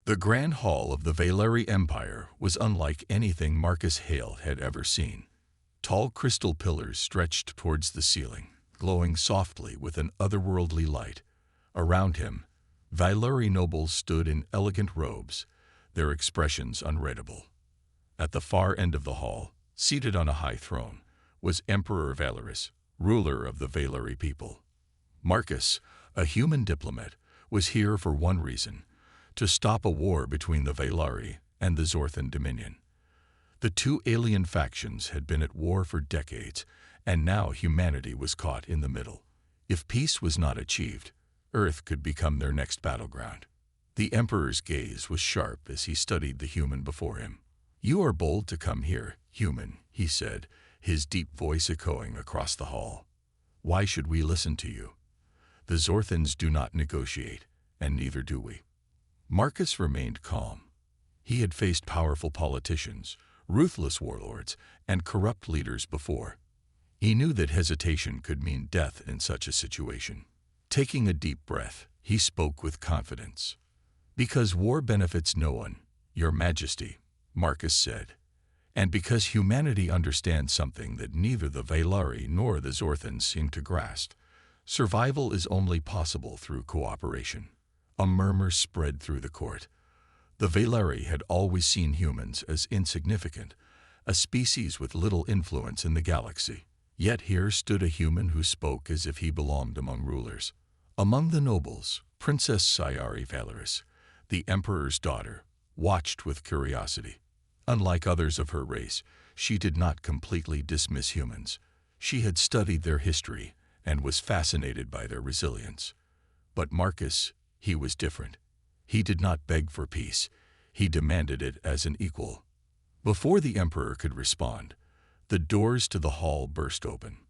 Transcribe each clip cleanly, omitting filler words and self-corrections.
The Grand Hall of the Valeri Empire was unlike anything Marcus Hale had ever seen. Tall crystal pillars stretched towards the ceiling, glowing softly with an otherworldly light. Around him, Valeri nobles stood in elegant robes, their expressions unreadable. At the far end of the hall, seated on a high throne, was Emperor Valerius, ruler of the Valeri people. Marcus, a human diplomat, was here for one reason: to stop a war between the Valeri and the Zorthan Dominion. The two alien factions had been at war for decades, and now humanity was caught in the middle. If peace was not achieved, Earth could become their next battleground. The Emperor's gaze was sharp as he studied the human before him. "You are bold to come here, human," he said, his deep voice echoing across the hall. "Why should we listen to you? The Zorthans do not negotiate, and neither do we." Marcus remained calm. He had faced powerful politicians, ruthless warlords, and corrupt leaders before. He knew that hesitation could mean death in such a situation. Taking a deep breath, he spoke with confidence. "Because war benefits no one, Your Majesty," Marcus said, "and because humanity understands something that neither the Valeri nor the Zorthans seem to grasp. Survival is only possible through cooperation." A murmur spread through the court. The Valeri had always seen humans as insignificant, a species with little influence in the galaxy. Yet here stood a human who spoke as if he belonged among rulers. Among the nobles, Princess Sayari Valerius, the Emperor's daughter, watched with curiosity. Unlike others of her race, she did not completely dismiss humans. She had studied their history and was fascinated by their resilience. But Marcus, he was different. He did not beg for peace. He demanded it as an equal. Before the Emperor could respond, the doors to the hall burst open.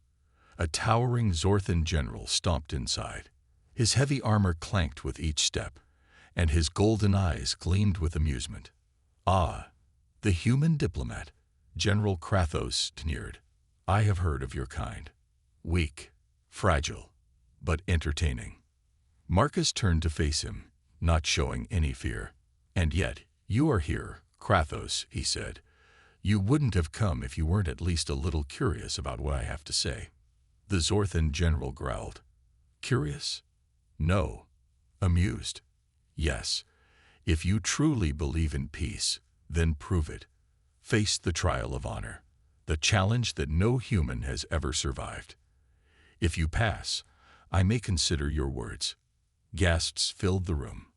A towering Zorthan general stomped inside. His heavy armor clanked with each step, and his golden eyes gleamed with amusement. "Ah, the human diplomat," General Krathos sneered. "I have heard of your kind. Weak, fragile, but entertaining." Marcus turned to face him, not showing any fear. "And yet, you are here, Krathos," he said. "You wouldn't have come if you weren't at least a little curious about what I have to say." The Zorthan general growled. "Curious? No. Amused? Yes. If you truly believe in peace, then prove it. Face the trial of honor, the challenge that no human has ever survived. If you pass, I may consider your words." Gasps filled the room.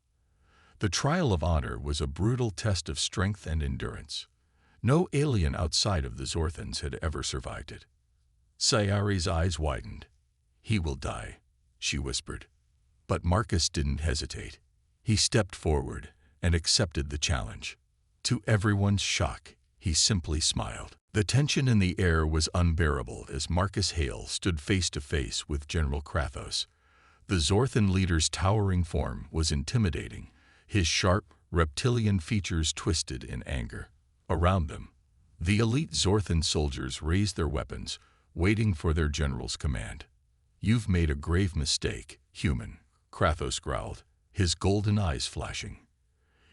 The trial of honor was a brutal test of strength and endurance. No alien outside of the Zorthans had ever survived it. Sayari's eyes widened. "He will die," she whispered. But Marcus didn't hesitate. He stepped forward and accepted the challenge. To everyone's shock, he simply smiled. The tension in the air was unbearable as Marcus Hale stood face to face with General Krathos. The Zorthan leader's towering form was intimidating, his sharp, reptilian features twisted in anger. Around them, the elite Zorthan soldiers raised their weapons, waiting for their general's command. "You've made a grave mistake, human," Krathos growled, his golden eyes flashing.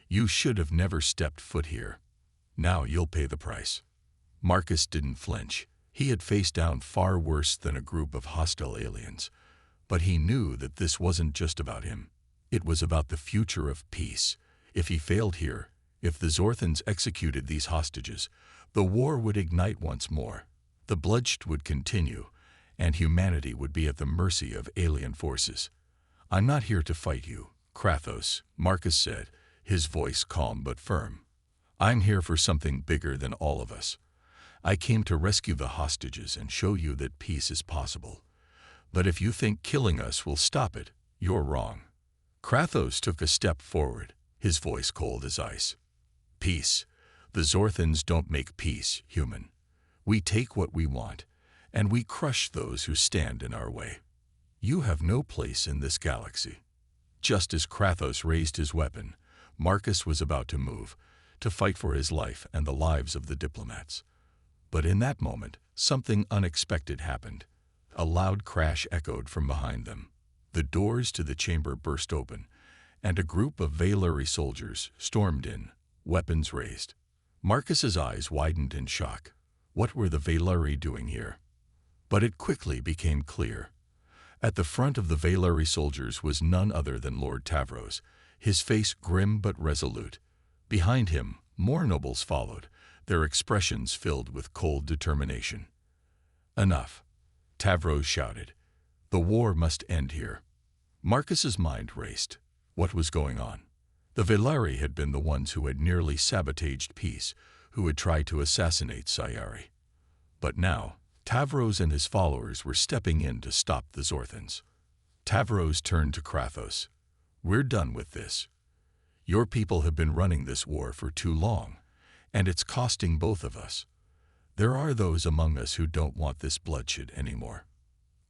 "You should have never stepped foot here. Now you'll pay the price." Marcus didn't flinch. He had faced down far worse than a group of hostile aliens. But he knew that this wasn't just about him. It was about the future of peace. If he failed here, if the Zorthans executed these hostages, the war would ignite once more. The bloodshed would continue, and humanity would be at the mercy of alien forces. "I'm not here to fight you, Krathos," Marcus said, his voice calm but firm. "I'm here for something bigger than all of us. I came to rescue the hostages and show you that peace is possible. But if you think killing us will stop it, you're wrong." Krathos took a step forward, his voice cold as ice. "Peace. The Zorthans don't make peace, human. We take what we want, and we crush those who stand in our way. You have no place in this galaxy." Just as Krathos raised his weapon, Marcus was about to move, to fight for his life and the lives of the diplomats. But in that moment, something unexpected happened. A loud crash echoed from behind them. The doors to the chamber burst open, and a group of Valeri soldiers stormed in, weapons raised. Marcus's eyes widened in shock. What were the Valeri doing here? But it quickly became clear. At the front of the Valeri soldiers was none other than Lord Tavros, his face grim but resolute. Behind him, more nobles followed, their expressions filled with cold determination. "Enough," Tavros shouted. "The war must end here." Marcus's mind raced. What was going on? The Valeri had been the ones who had nearly sabotaged peace, who had tried to assassinate Sayari. But now, Tavros and his followers were stepping in to stop the Zorthans. Tavros turned to Krathos. "We're done with this. Your people have been running this war for too long, and it's costing both of us. There are those among us who don't want this bloodshed anymore."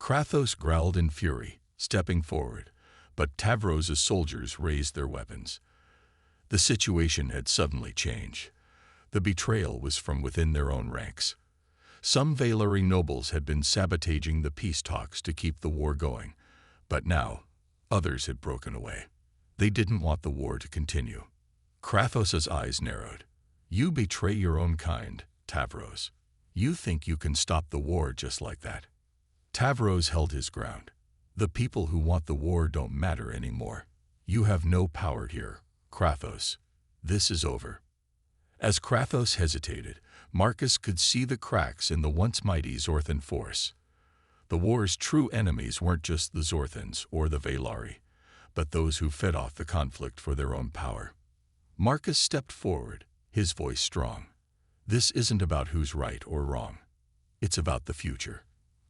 Krathos growled in fury, stepping forward, but Tavros's soldiers raised their weapons. The situation had suddenly changed. The betrayal was from within their own ranks. Some Valeri nobles had been sabotaging the peace talks to keep the war going, but now others had broken away. They didn't want the war to continue. Krathos's eyes narrowed. "You betray your own kind, Tavros. You think you can stop the war just like that?" Tavros held his ground. "The people who want the war don't matter anymore. You have no power here, Krathos. This is over." As Krathos hesitated, Marcus could see the cracks in the once mighty Zorthan force. The war's true enemies weren't just the Zorthans or the Valeri, but those who fed off the conflict for their own power. Marcus stepped forward, his voice strong. "This isn't about who's right or wrong. It's about the future.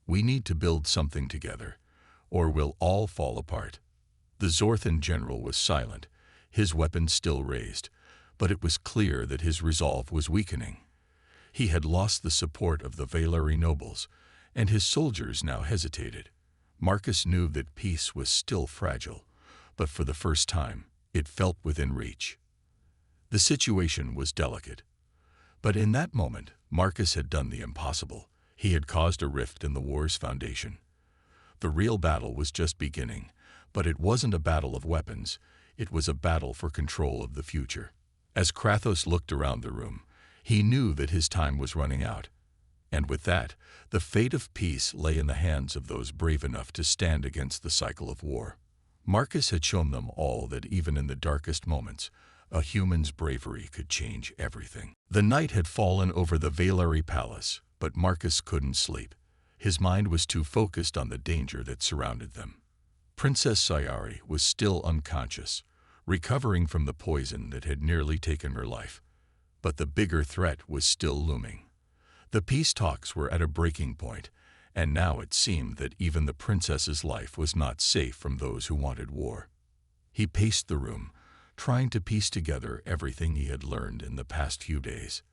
We need to build something together, or we'll all fall apart." The Zorthan general was silent, his weapon still raised, but it was clear that his resolve was weakening. He had lost the support of the Valeri nobles, and his soldiers now hesitated. Marcus knew that peace was still fragile, but for the first time, it felt within reach. The situation was delicate. But in that moment, Marcus had done the impossible. He had caused a rift in the war's foundation. The real battle was just beginning, but it wasn't a battle of weapons. It was a battle for control of the future. As Krathos looked around the room, he knew that his time was running out. And with that, the fate of peace lay in the hands of those brave enough to stand against the cycle of war. Marcus had shown them all that even in the darkest moments, a human's bravery could change everything. The night had fallen over the Valeri palace, but Marcus couldn't sleep. His mind was too focused on the danger that surrounded them. Princess Sayari was still unconscious, recovering from the poison that had nearly taken her life. But the bigger threat was still looming. The peace talks were at a breaking point, and now it seemed that even the princess's life was not safe from those who wanted war. He paced the room, trying to piece together everything he had learned in the past few days.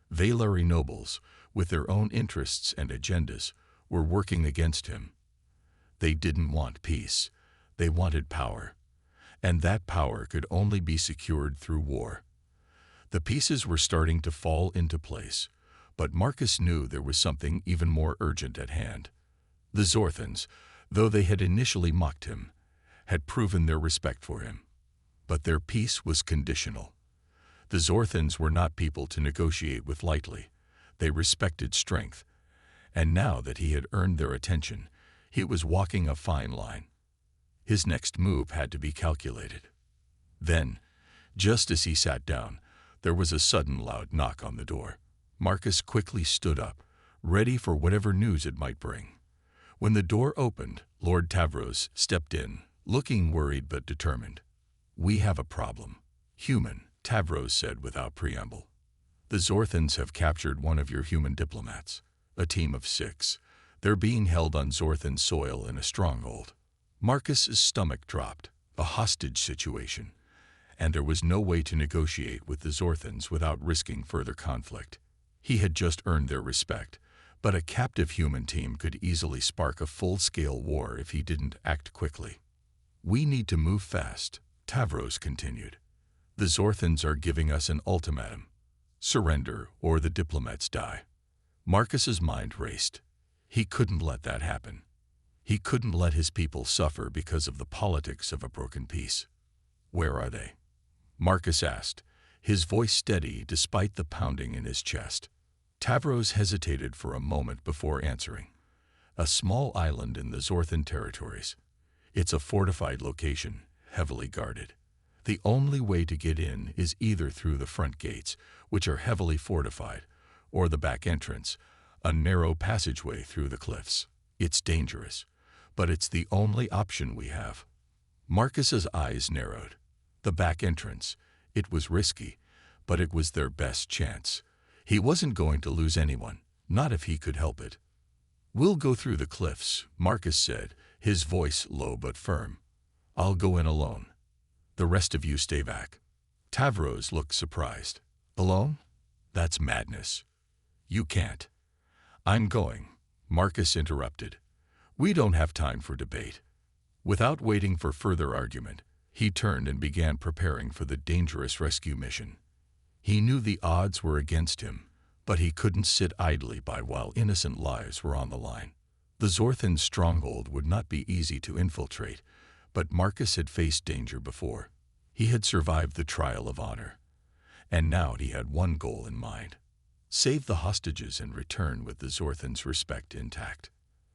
Valeri nobles, with their own interests and agendas, were working against him. They didn't want peace. They wanted power. And that power could only be secured through war. The pieces were starting to fall into place, but Marcus knew there was something even more urgent at hand. The Zorthans, though they had initially mocked him, had proven their respect for him. But their peace was conditional. The Zorthans were not people to negotiate with lightly. They respected strength. And now that he had earned their attention, he was walking a fine line. His next move had to be calculated. Then, just as he sat down, there was a sudden loud knock on the door. Marcus quickly stood up, ready for whatever news it might bring. When the door opened, Lord Tavros stepped in, looking worried but determined. "We have a problem." "Human," Tavros said without preamble. "The Zorthans have captured one of your human diplomats, a team of 6. They're being held on Zorthan soil in a stronghold." Marcus's stomach dropped. A hostage situation. And there was no way to negotiate with the Zorthans without risking further conflict. He had just earned their respect, but a captive human team could easily spark a full-scale war if he didn't act quickly. "We need to move fast," Tavros continued. "The Zorthans are giving us an ultimatum. Surrender or the diplomats die." Marcus's mind raced. He couldn't let that happen. He couldn't let his people suffer because of the politics of a broken peace. "Where are they?" Marcus asked, his voice steady despite the pounding in his chest. Tavros hesitated for a moment before answering. "A small island in the Zorthan territories. It's a fortified location, heavily guarded. The only way to get in is either through the front gates, which are heavily fortified, or the back entrance, a narrow passageway through the cliffs. It's dangerous, but it's the only option we have." Marcus's eyes narrowed. The back entrance. It was risky, but it was their best chance. He wasn't going to lose anyone, not if he could help it. "We'll go through the cliffs," Marcus said, his voice low but firm. "I'll go in alone. The rest of you stay back." Tavros looked surprised. "Alone? That's madness. You can't." "I'm going," Marcus interrupted. "We don't have time for debate." Without waiting for further argument, he turned and began preparing for the dangerous rescue mission. He knew the odds were against him, but he couldn't sit idly by while innocent lives were on the line. The Zorthan stronghold would not be easy to infiltrate, but Marcus had faced danger before. He had survived the trial of honor, and now he had one goal in mind: save the hostages and return with the Zorthan's respect intact.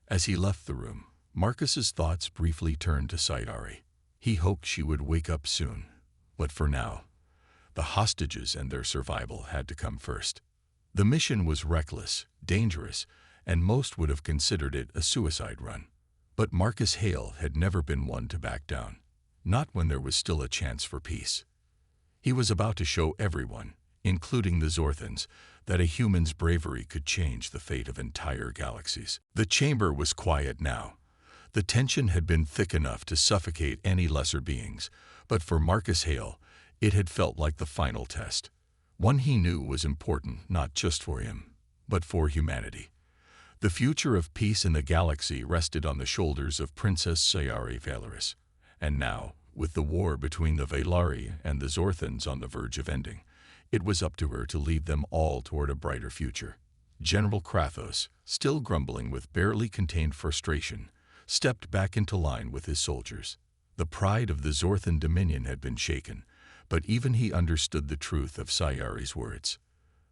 As he left the room, Marcus's thoughts briefly turned to Sayari. He hoped she would wake up soon, but for now, the hostages and their survival had to come first. The mission was reckless, dangerous, and most would have considered it a suicide run. But Marcus Hale had never been one to back down, not when there was still a chance for peace. He was about to show everyone, including the Zorthans, that a human's bravery could change the fate of entire galaxies. The chamber was quiet now. The tension had been thick enough to suffocate any lesser beings, but for Marcus Hale, it had felt like the final test. One he knew was important not just for him, but for humanity. The future of peace in the galaxy rested on the shoulders of Princess Sayari Valeris. And now, with the war between the Velari and the Zorthans on the verge of ending, it was up to her to lead them all toward a brighter future. General Krathos, still grumbling with barely contained frustration, stepped back into line with his soldiers. The pride of the Zorthan dominion had been shaken, but even he understood the truth of Sayari's words.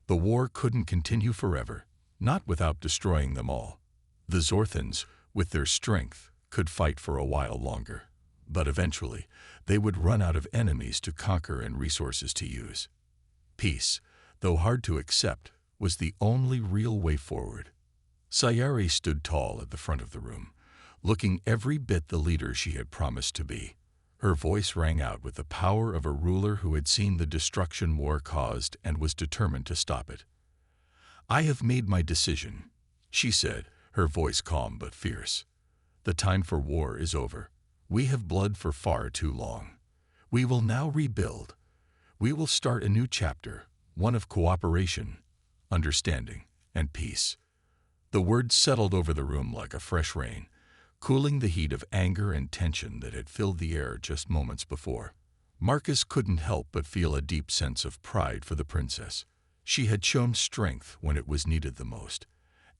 The war couldn't continue forever, not without destroying them all. The Zorthans, with their strength, could fight for a while longer, but eventually they would run out of enemies to conquer and resources to use. Peace, though hard to accept, was the only real way forward. Sayari stood tall at the front of the room, looking every bit the leader she had promised to be. Her voice rang out with the power of a ruler who had seen the destruction war caused and was determined to stop it. "I have made my decision," she said, her voice calm but fierce. "The time for war is over. We have bled for far too long. We will now rebuild. We will start a new chapter, one of cooperation, understanding, and peace." The words settled over the room like a fresh rain, cooling the heat of anger and tension that had filled the air just moments before. Marcus couldn't help but feel a deep sense of pride for the princess. She had shown strength when it was needed the most,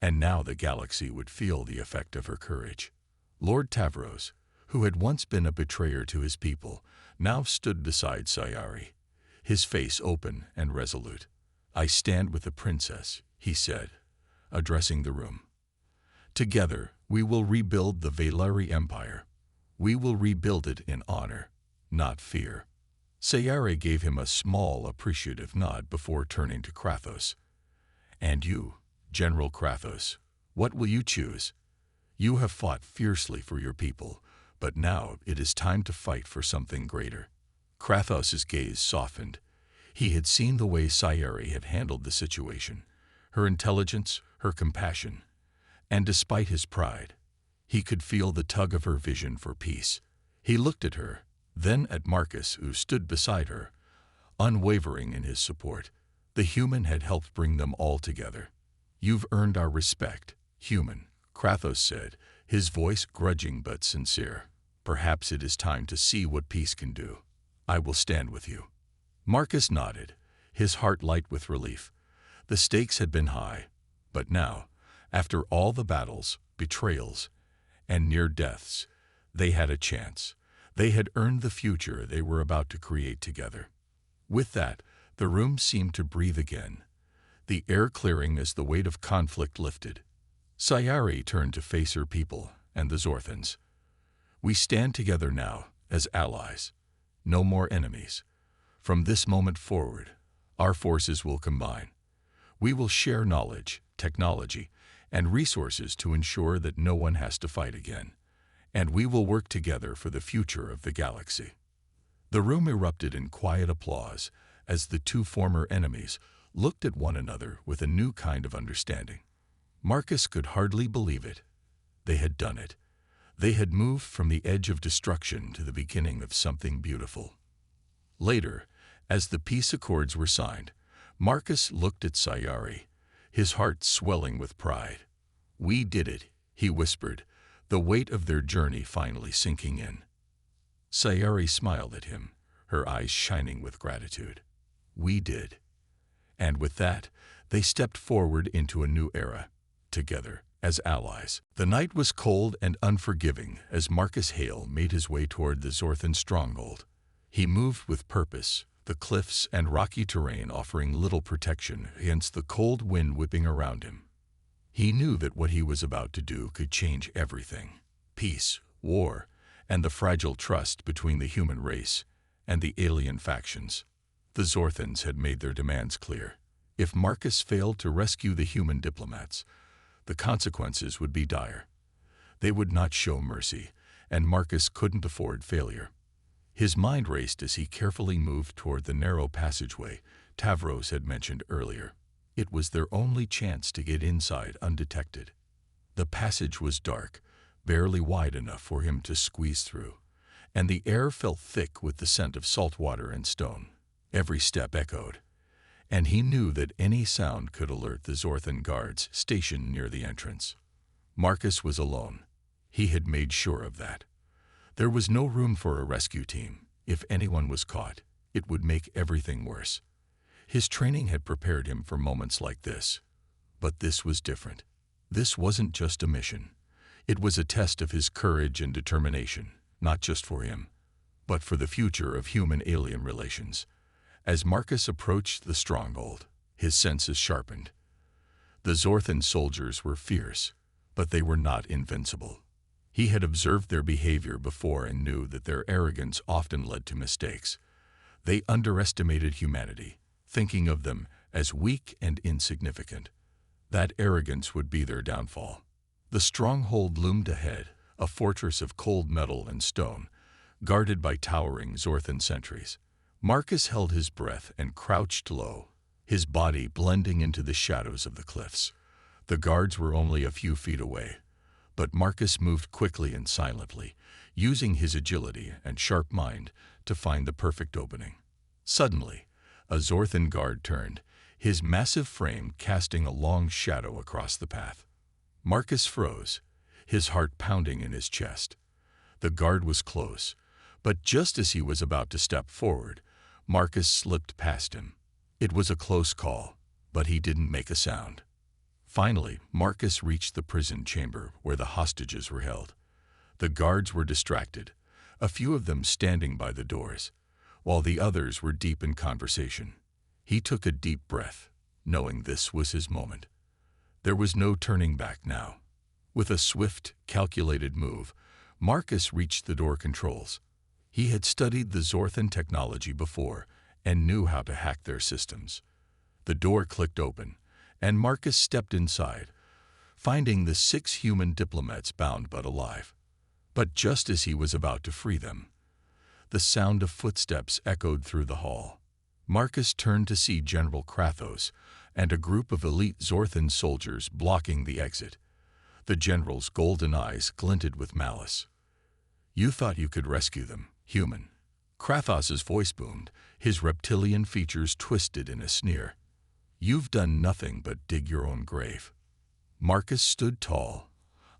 and now the galaxy would feel the effect of her courage. Lord Tavros, who had once been a betrayer to his people, now stood beside Sayari, his face open and resolute. "I stand with the princess," he said, addressing the room. "Together, we will rebuild the Velari Empire. We will rebuild it in honor, not fear." Sayari gave him a small, appreciative nod before turning to Krathos. "And you, General Krathos, what will you choose? You have fought fiercely for your people, but now it is time to fight for something greater." Krathos's gaze softened. He had seen the way Sayari had handled the situation, her intelligence, her compassion, and despite his pride, he could feel the tug of her vision for peace. He looked at her, then at Marcus, who stood beside her, unwavering in his support. The human had helped bring them all together. "You've earned our respect, human," Krathos said, his voice grudging but sincere. "Perhaps it is time to see what peace can do. I will stand with you." Marcus nodded, his heart light with relief. The stakes had been high, but now, after all the battles, betrayals, and near deaths, they had a chance. They had earned the future they were about to create together. With that, the room seemed to breathe again, the air clearing as the weight of conflict lifted. Sayari turned to face her people and the Zorthans. "We stand together now, as allies. No more enemies. From this moment forward, our forces will combine. We will share knowledge, technology, and resources to ensure that no one has to fight again. And we will work together for the future of the galaxy." The room erupted in quiet applause as the two former enemies looked at one another with a new kind of understanding. Marcus could hardly believe it. They had done it. They had moved from the edge of destruction to the beginning of something beautiful. Later, as the peace accords were signed, Marcus looked at Sayari, his heart swelling with pride. "We did it," he whispered, the weight of their journey finally sinking in. Sayari smiled at him, her eyes shining with gratitude. "We did." And with that, they stepped forward into a new era, together, as allies. The night was cold and unforgiving as Marcus Hale made his way toward the Zorthan stronghold. He moved with purpose, the cliffs and rocky terrain offering little protection against the cold wind whipping around him. He knew that what he was about to do could change everything: peace, war, and the fragile trust between the human race and the alien factions. The Zorthans had made their demands clear. If Marcus failed to rescue the human diplomats, the consequences would be dire. They would not show mercy, and Marcus couldn't afford failure. His mind raced as he carefully moved toward the narrow passageway Tavros had mentioned earlier. It was their only chance to get inside undetected. The passage was dark, barely wide enough for him to squeeze through, and the air felt thick with the scent of salt water and stone. Every step echoed, and he knew that any sound could alert the Zorthan guards stationed near the entrance. Marcus was alone. He had made sure of that. There was no room for a rescue team. If anyone was caught, it would make everything worse. His training had prepared him for moments like this. But this was different. This wasn't just a mission. It was a test of his courage and determination, not just for him, but for the future of human-alien relations. As Marcus approached the stronghold, his senses sharpened. The Zorthan soldiers were fierce, but they were not invincible. He had observed their behavior before and knew that their arrogance often led to mistakes. They underestimated humanity, thinking of them as weak and insignificant. That arrogance would be their downfall. The stronghold loomed ahead, a fortress of cold metal and stone, guarded by towering Zorthan sentries. Marcus held his breath and crouched low, his body blending into the shadows of the cliffs. The guards were only a few feet away, but Marcus moved quickly and silently, using his agility and sharp mind to find the perfect opening. Suddenly, a Zorthan guard turned, his massive frame casting a long shadow across the path. Marcus froze, his heart pounding in his chest. The guard was close, but just as he was about to step forward, Marcus slipped past him. It was a close call, but he didn't make a sound. Finally, Marcus reached the prison chamber where the hostages were held. The guards were distracted, a few of them standing by the doors, while the others were deep in conversation. He took a deep breath, knowing this was his moment. There was no turning back now. With a swift, calculated move, Marcus reached the door controls. He had studied the Zorthan technology before and knew how to hack their systems. The door clicked open, and Marcus stepped inside, finding the 6 human diplomats bound but alive. But just as he was about to free them, the sound of footsteps echoed through the hall. Marcus turned to see General Krathos and a group of elite Zorthan soldiers blocking the exit. The general's golden eyes glinted with malice. "You thought you could rescue them, human." Krathos's voice boomed, his reptilian features twisted in a sneer. "You've done nothing but dig your own grave." Marcus stood tall,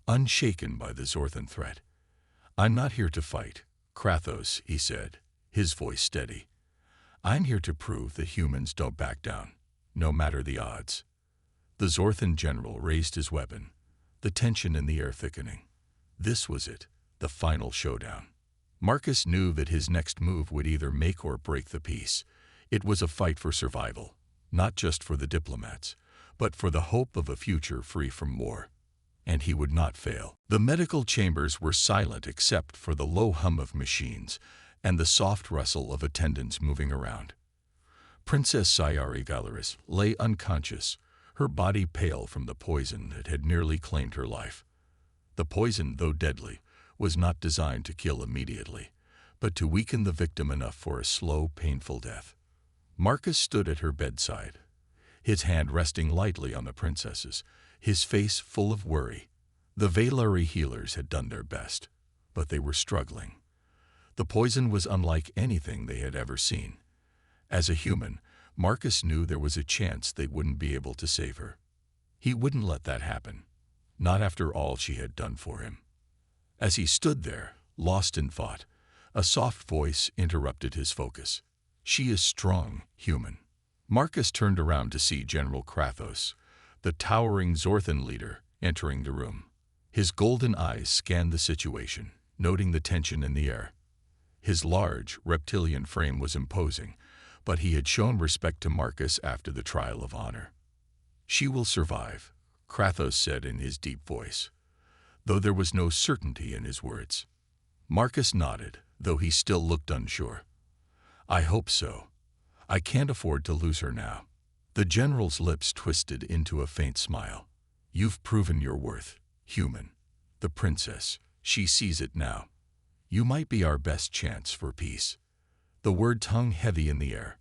unshaken by the Zorthan threat. "I'm not here to fight, Krathos," he said, his voice steady. "I'm here to prove that humans don't back down, no matter the odds." The Zorthan general raised his weapon, the tension in the air thickening. This was it, the final showdown. Marcus knew that his next move would either make or break the peace. It was a fight for survival, not just for the diplomats, but for the hope of a future free from war. And he would not fail. The medical chambers were silent except for the low hum of machines and the soft rustle of attendants moving around. Princess Sci-Fi Stories lay unconscious, her body pale from the poison that had nearly claimed her life. The poison, though deadly, was not designed to kill immediately, but to weaken the victim enough for a slow, painful death. Marcus stood at her bedside, his hand resting lightly on the princess's, his face full of worry. The Valeri healers had done their best, but they were struggling. The poison was unlike anything they had ever seen. As a human, Marcus knew there was a chance they wouldn't be able to save her. He wouldn't let that happen, not after all she had done for him. As he stood there, lost in thought, a soft voice interrupted his focus. "She is strong, human." Marcus turned around to see General Krathos, the towering Zorthan leader, entering the room. His golden eyes scanned the situation, noting the tension in the air. His large, reptilian frame was imposing, but he had shown respect to Marcus after the trial of honor. "She will survive," Krathos said in his deep voice, though there was no certainty in his words. Marcus nodded, though he still looked unsure. "I hope so. I can't afford to lose her now." The general's lips twisted into a faint smile. "You've proven your worth, human. The princess, she sees it now. You might be our best chance for peace." The words hung heavy in the air.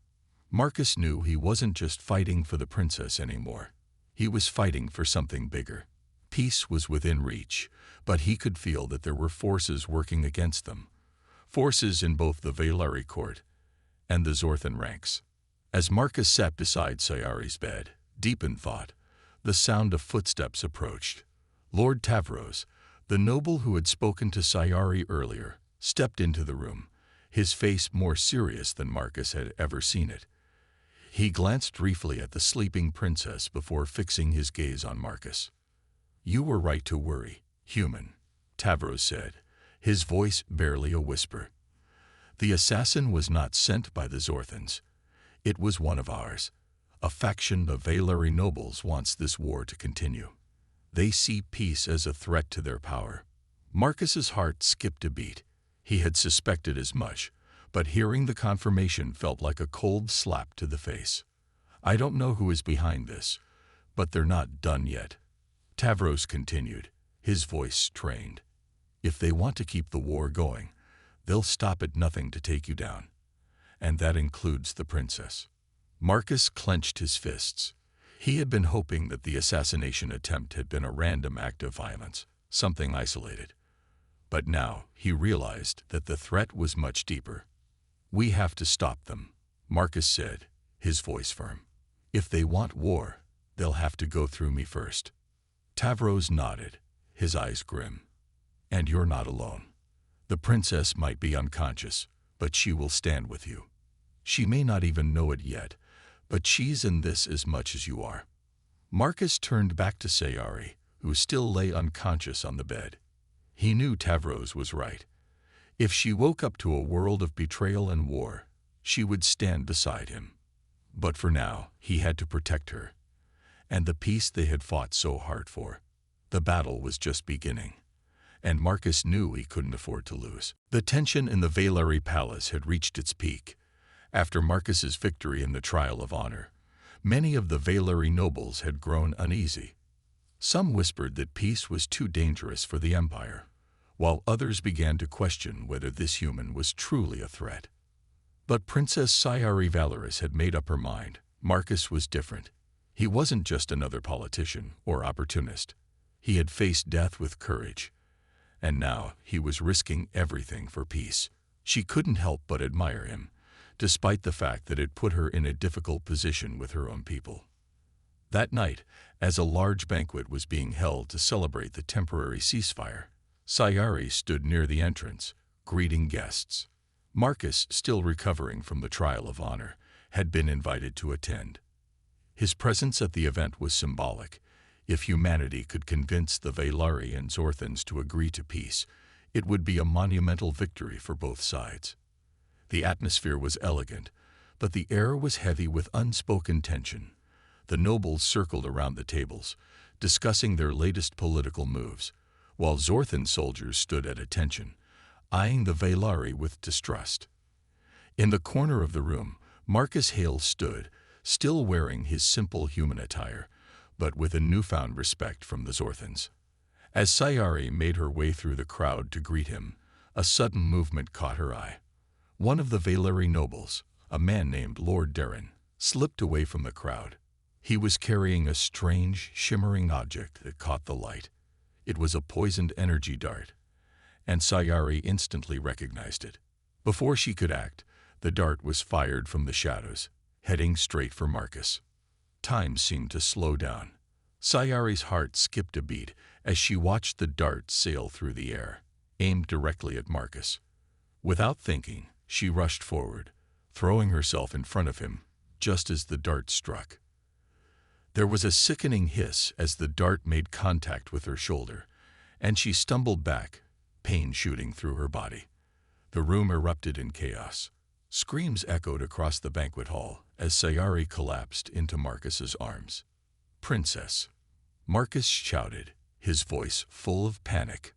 Marcus knew he wasn't just fighting for the princess anymore. He was fighting for something bigger. Peace was within reach, but he could feel that there were forces working against them. Forces in both the Valeri court and the Zorthan ranks. As Marcus sat beside Sayari's bed, deep in thought, the sound of footsteps approached. Lord Tavros, the noble who had spoken to Sayari earlier, stepped into the room, his face more serious than Marcus had ever seen it. He glanced briefly at the sleeping princess before fixing his gaze on Marcus. "You were right to worry, human," Tavros said, his voice barely a whisper. "The assassin was not sent by the Zorthans. It was one of ours. A faction of Valeri nobles wants this war to continue. They see peace as a threat to their power." Marcus's heart skipped a beat. He had suspected as much, but hearing the confirmation felt like a cold slap to the face. "I don't know who is behind this, but they're not done yet," Tavros continued, his voice strained. "If they want to keep the war going, they'll stop at nothing to take you down. And that includes the princess." Marcus clenched his fists. He had been hoping that the assassination attempt had been a random act of violence, something isolated. But now he realized that the threat was much deeper. "We have to stop them," Marcus said, his voice firm. "If they want war, they'll have to go through me first." Tavros nodded, his eyes grim. "And you're not alone. The princess might be unconscious, but she will stand with you. She may not even know it yet, but she's in this as much as you are." Marcus turned back to Sayari, who still lay unconscious on the bed. He knew Tavros was right. If she woke up to a world of betrayal and war, she would stand beside him. But for now, he had to protect her. And the peace they had fought so hard for. The battle was just beginning. And Marcus knew he couldn't afford to lose. The tension in the Valeri palace had reached its peak. After Marcus's victory in the trial of honor, many of the Valeri nobles had grown uneasy. Some whispered that peace was too dangerous for the empire, while others began to question whether this human was truly a threat. But Princess Sayari Valoris had made up her mind. Marcus was different. He wasn't just another politician or opportunist. He had faced death with courage. And now he was risking everything for peace. She couldn't help but admire him, despite the fact that it put her in a difficult position with her own people. That night, as a large banquet was being held to celebrate the temporary ceasefire, Sayari stood near the entrance, greeting guests. Marcus, still recovering from the trial of honor, had been invited to attend. His presence at the event was symbolic. If humanity could convince the Valeri and Zorthans to agree to peace, It would be a monumental victory for both sides. The atmosphere was elegant, but the air was heavy with unspoken tension. The nobles circled around the tables, discussing their latest political moves, while Zorthan soldiers stood at attention, eyeing the Valyri with distrust. In the corner of the room, Marcus Hale stood, still wearing his simple human attire, but with a newfound respect from the Zorthans. As Sayari made her way through the crowd to greet him, a sudden movement caught her eye. One of the Valyri nobles, a man named Lord Darren, slipped away from the crowd. He was carrying a strange, shimmering object that caught the light. It was a poisoned energy dart, and Sayari instantly recognized it. Before she could act, the dart was fired from the shadows, heading straight for Marcus. Time seemed to slow down. Sayari's heart skipped a beat as she watched the dart sail through the air, aimed directly at Marcus. Without thinking, she rushed forward, throwing herself in front of him just as the dart struck. There was a sickening hiss as the dart made contact with her shoulder, and she stumbled back, pain shooting through her body. The room erupted in chaos. Screams echoed across the banquet hall as Sayari collapsed into Marcus's arms. "Princess!" Marcus shouted, his voice full of panic.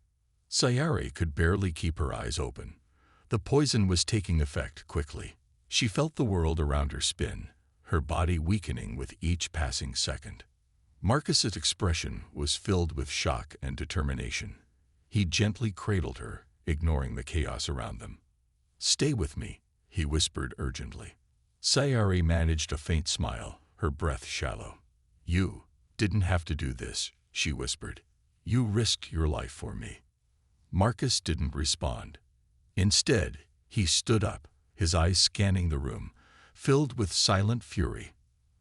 Sayari could barely keep her eyes open. The poison was taking effect quickly. She felt the world around her spin, her body weakening with each passing second. Marcus's expression was filled with shock and determination. He gently cradled her, ignoring the chaos around them. "Stay with me," he whispered urgently. Sayari managed a faint smile, her breath shallow. "You didn't have to do this," she whispered. "You risked your life for me." Marcus didn't respond. Instead, he stood up, his eyes scanning the room, filled with silent fury.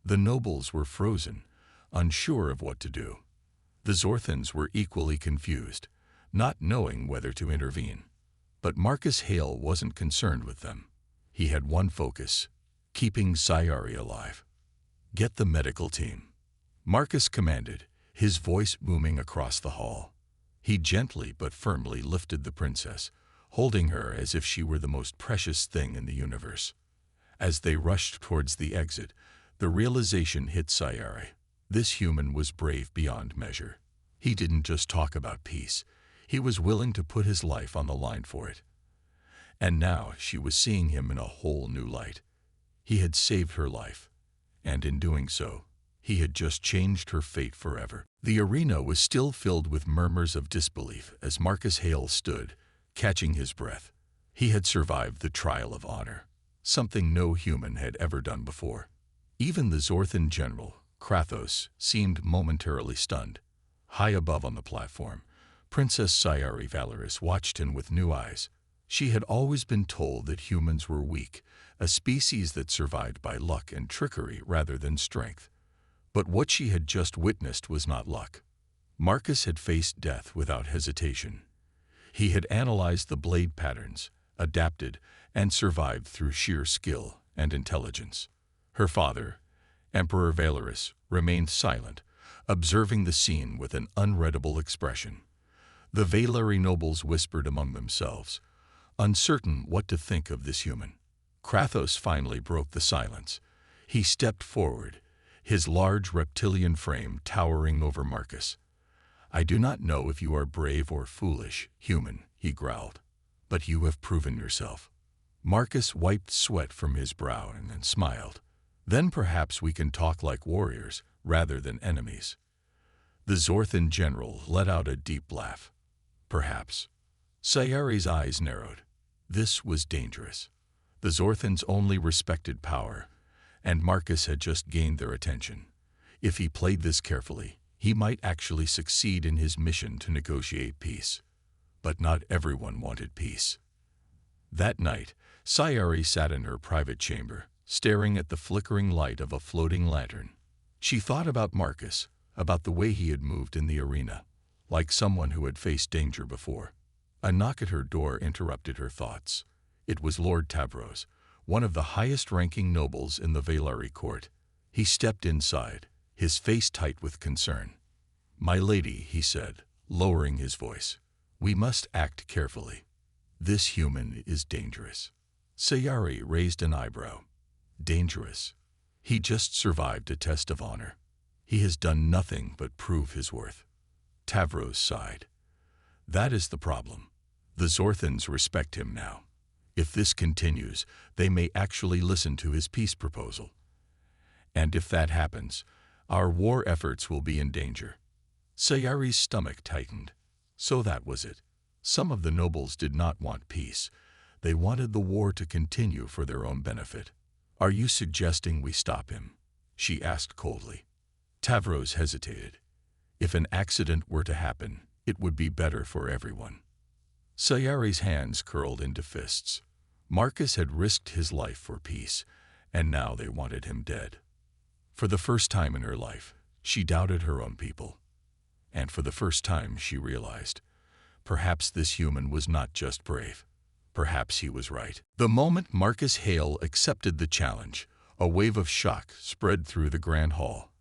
The nobles were frozen, unsure of what to do. The Zorthans were equally confused, not knowing whether to intervene. But Marcus Hale wasn't concerned with them. He had one focus: keeping Sayari alive. "Get the medical team," Marcus commanded, his voice booming across the hall. He gently but firmly lifted the princess, holding her as if she were the most precious thing in the universe. As they rushed towards the exit, the realization hit Sayari. This human was brave beyond measure. He didn't just talk about peace. He was willing to put his life on the line for it. And now she was seeing him in a whole new light. He had saved her life, and in doing so, he had just changed her fate forever. The arena was still filled with murmurs of disbelief as Marcus Hale stood, catching his breath. He had survived the trial of honor, something no human had ever done before. Even the Zorthan general, Krathos, seemed momentarily stunned. High above on the platform, Princess Sayari Valoris watched him with new eyes. She had always been told that humans were weak, a species that survived by luck and trickery rather than strength. But what she had just witnessed was not luck. Marcus had faced death without hesitation. He had analyzed the blade patterns, adapted, and survived through sheer skill and intelligence. Her father, Emperor Valoris, remained silent, observing the scene with an unreadable expression. The Valyri nobles whispered among themselves, uncertain what to think of this human. Krathos finally broke the silence. He stepped forward, his large reptilian frame towering over Marcus. "I do not know if you are brave or foolish, human," he growled, "but you have proven yourself." Marcus wiped sweat from his brow and then smiled. "Then perhaps we can talk like warriors rather than enemies." The Zorthan general let out a deep laugh. "Perhaps." Sayari's eyes narrowed. This was dangerous. The Zorthans only respected power, and Marcus had just gained their attention. If he played this carefully, he might actually succeed in his mission to negotiate peace. But not everyone wanted peace. That night, Sayari sat in her private chamber, staring at the flickering light of a floating lantern. She thought about Marcus, about the way he had moved in the arena, like someone who had faced danger before. A knock at her door interrupted her thoughts. It was Lord Tavros, one of the highest-ranking nobles in the Valyri court. He stepped inside, his face tight with concern. "My lady," he said, lowering his voice, We must act carefully. This human is dangerous. Sayari raised an eyebrow. Dangerous. He just survived a test of honor. He has done nothing but prove his worth. Tavros sighed. That is the problem. The Zorthans respect him now. If this continues, they may actually listen to his peace proposal. And if that happens, our war efforts will be in danger. Sayari's stomach tightened. So that was it. Some of the nobles did not want peace. They wanted the war to continue for their own benefit. Are you suggesting we stop him? She asked coldly. Tavros hesitated. If an accident were to happen, it would be better for everyone. Sayari's hands curled into fists. Marcus had risked his life for peace, and now they wanted him dead. For the first time in her life, she doubted her own people. And for the first time, she realized, perhaps this human was not just brave. Perhaps he was right. The moment Marcus Hale accepted the challenge, a wave of shock spread through the grand hall.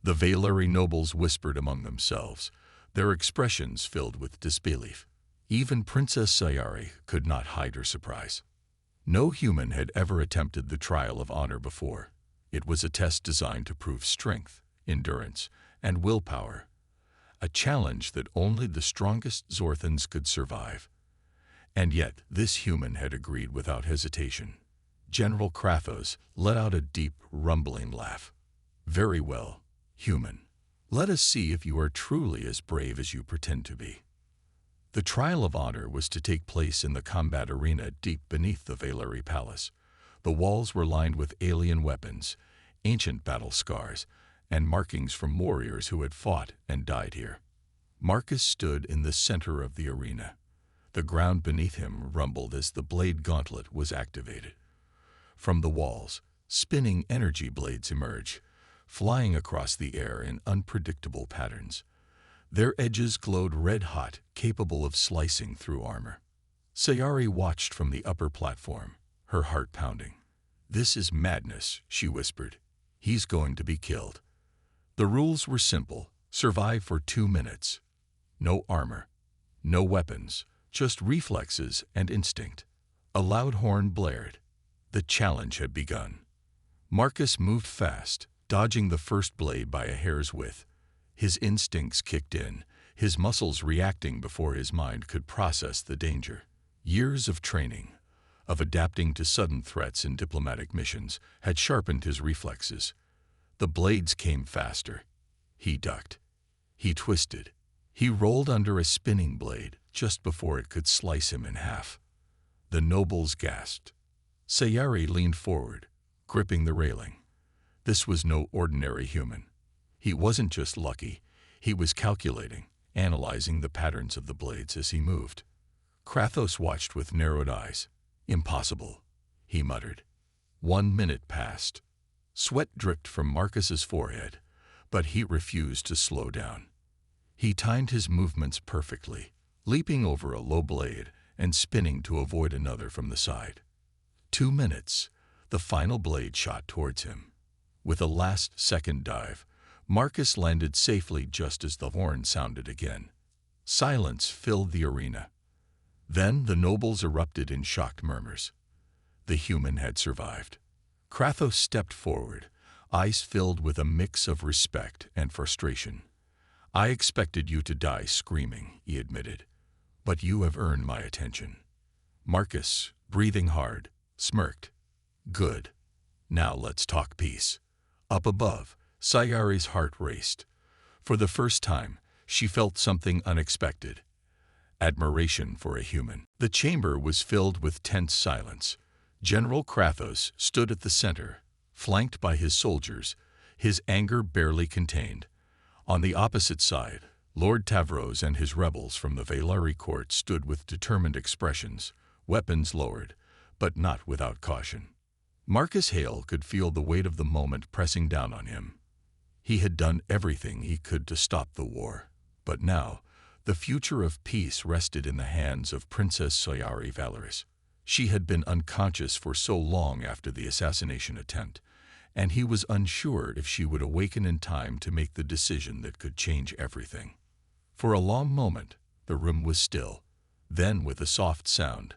The Valeri nobles whispered among themselves, their expressions filled with disbelief. Even Princess Sayari could not hide her surprise. No human had ever attempted the trial of honor before. It was a test designed to prove strength, endurance, and willpower. A challenge that only the strongest Zorthans could survive. And yet, this human had agreed without hesitation. General Krathos let out a deep, rumbling laugh. Very well, human. Let us see if you are truly as brave as you pretend to be. The trial of honor was to take place in the combat arena deep beneath the Valeri Palace. The walls were lined with alien weapons, ancient battle scars, and markings from warriors who had fought and died here. Marcus stood in the center of the arena. The ground beneath him rumbled as the blade gauntlet was activated. From the walls, spinning energy blades emerged, flying across the air in unpredictable patterns. Their edges glowed red-hot, capable of slicing through armor. Sayari watched from the upper platform, her heart pounding. "This is madness," she whispered. "He's going to be killed." The rules were simple. Survive for 2 minutes. No armor, no weapons, just reflexes and instinct. A loud horn blared. The challenge had begun. Marcus moved fast, dodging the first blade by a hair's width. His instincts kicked in, his muscles reacting before his mind could process the danger. Years of training, of adapting to sudden threats in diplomatic missions, had sharpened his reflexes. The blades came faster. He ducked. He twisted. He rolled under a spinning blade just before it could slice him in half. The nobles gasped. Sayari leaned forward, gripping the railing. This was no ordinary human. He wasn't just lucky. He was calculating, analyzing the patterns of the blades as he moved. Krathos watched with narrowed eyes. "Impossible," he muttered. 1 minute passed. Sweat dripped from Marcus's forehead, but he refused to slow down. He timed his movements perfectly, leaping over a low blade and spinning to avoid another from the side. 2 minutes. The final blade shot towards him. With a last-second dive, Marcus landed safely just as the horn sounded again. Silence filled the arena. Then the nobles erupted in shocked murmurs. The human had survived. Krathos stepped forward, eyes filled with a mix of respect and frustration. "I expected you to die screaming," he admitted, "but you have earned my attention." Marcus, breathing hard, smirked. "Good. Now let's talk peace." Up above, Sayari's heart raced. For the first time, she felt something unexpected. Admiration for a human. The chamber was filled with tense silence. General Krathos stood at the center, flanked by his soldiers, his anger barely contained. On the opposite side, Lord Tavros and his rebels from the Valeri court stood with determined expressions, weapons lowered, but not without caution. Marcus Hale could feel the weight of the moment pressing down on him. He had done everything he could to stop the war, but now, the future of peace rested in the hands of Princess Sayari Valeris. She had been unconscious for so long after the assassination attempt, and he was unsure if she would awaken in time to make the decision that could change everything. For a long moment, The room was still. Then, with a soft sound,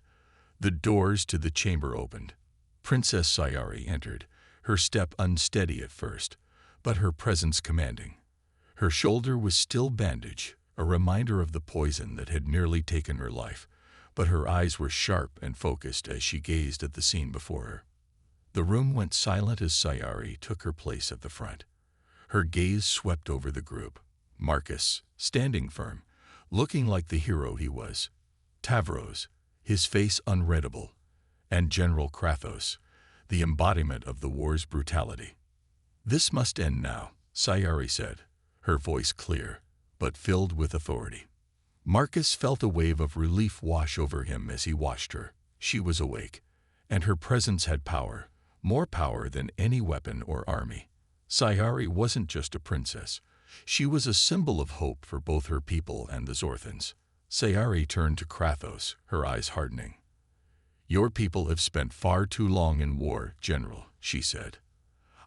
the doors to the chamber opened. Princess Sayari entered, her step unsteady at first, but her presence commanding. Her shoulder was still bandaged, a reminder of the poison that had nearly taken her life, but her eyes were sharp and focused as she gazed at the scene before her. The room went silent as Sayari took her place at the front. Her gaze swept over the group. Marcus, standing firm, looking like the hero he was. Tavros, his face unreadable, and General Krathos, the embodiment of the war's brutality. "This must end now," Sayari said, her voice clear, but filled with authority. Marcus felt a wave of relief wash over him as he watched her. She was awake, and her presence had power, more power than any weapon or army. Sayari wasn't just a princess. She was a symbol of hope for both her people and the Zorthans. Sayari turned to Krathos, her eyes hardening. "Your people have spent far too long in war, General," she said.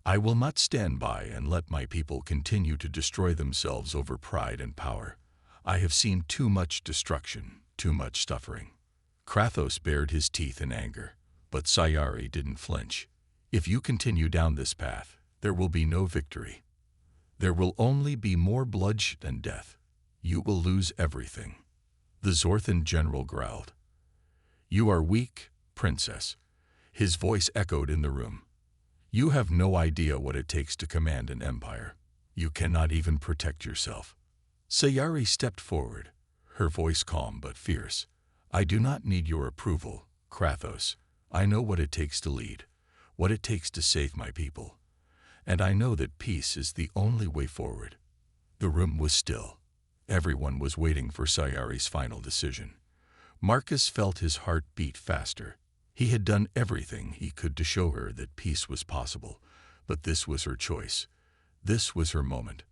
"I will not stand by and let my people continue to destroy themselves over pride and power. I have seen too much destruction, too much suffering." Krathos bared his teeth in anger, but Sayari didn't flinch. "If you continue down this path, there will be no victory. There will only be more bloodshed and death. You will lose everything." The Zorthan general growled. "You are weak, princess." His voice echoed in the room. "You have no idea what it takes to command an empire. You cannot even protect yourself." Sayari stepped forward, her voice calm but fierce. "I do not need your approval, Krathos. I know what it takes to lead, what it takes to save my people. And I know that peace is the only way forward." The room was still. Everyone was waiting for Sayari's final decision. Marcus felt his heart beat faster. He had done everything he could to show her that peace was possible, but this was her choice. This was her moment.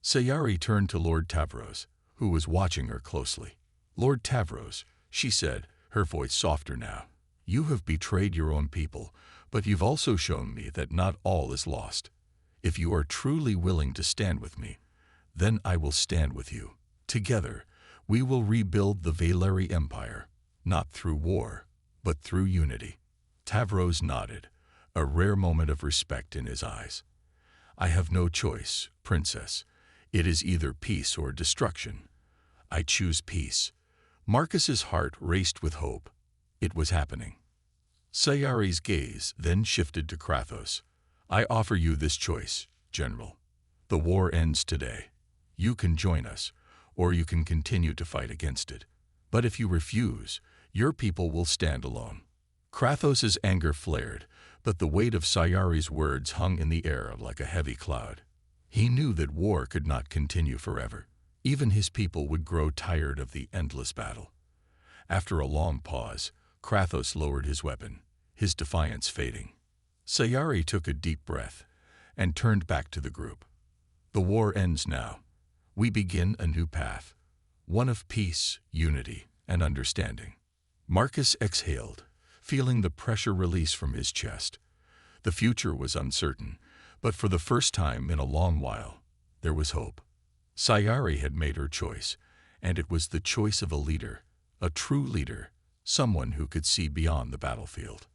Sayari turned to Lord Tavros, who was watching her closely. "Lord Tavros," she said, her voice softer now, "you have betrayed your own people, but you've also shown me that not all is lost. If you are truly willing to stand with me, then I will stand with you. Together, we will rebuild the Valeri Empire, not through war, but through unity." Tavros nodded, a rare moment of respect in his eyes. "I have no choice, princess. It is either peace or destruction. I choose peace." Marcus's heart raced with hope. It was happening. Sayari's gaze then shifted to Krathos. "I offer you this choice, General. The war ends today. You can join us, or you can continue to fight against it. But if you refuse, your people will stand alone." Krathos's anger flared, but the weight of Sayari's words hung in the air like a heavy cloud. He knew that war could not continue forever. Even his people would grow tired of the endless battle. After a long pause, Krathos lowered his weapon, his defiance fading. Sayari took a deep breath and turned back to the group. "The war ends now. We begin a new path, one of peace, unity, and understanding." Marcus exhaled, feeling the pressure release from his chest. The future was uncertain, but for the first time in a long while, there was hope. Sayari had made her choice, and it was the choice of a leader, a true leader, someone who could see beyond the battlefield.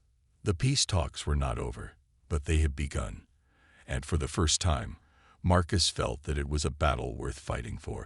The peace talks were not over, but they had begun, and for the first time, Marcus felt that it was a battle worth fighting for.